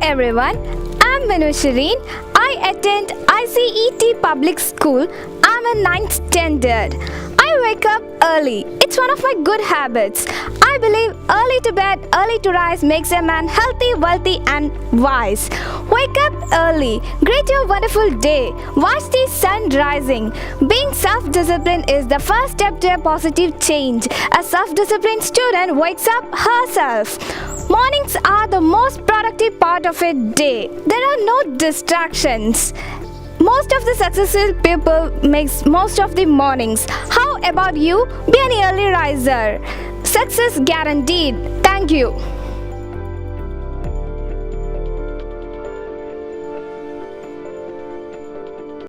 everyone, I'm Minu Shirien. I attend ICET public school. I'm a 9th standard. I wake up early. It's one of my good habits. I believe early to bed, early to rise makes a man healthy, wealthy and wise. Wake up early. Greet your wonderful day. Watch the sun rising. Being self-disciplined is the first step to a positive change. A self-disciplined student wakes up herself. Mornings are the most productive part of a day. There are no distractions. Most of the successful people makes most of the mornings. How about you? Be an early riser. Success guaranteed. Thank you.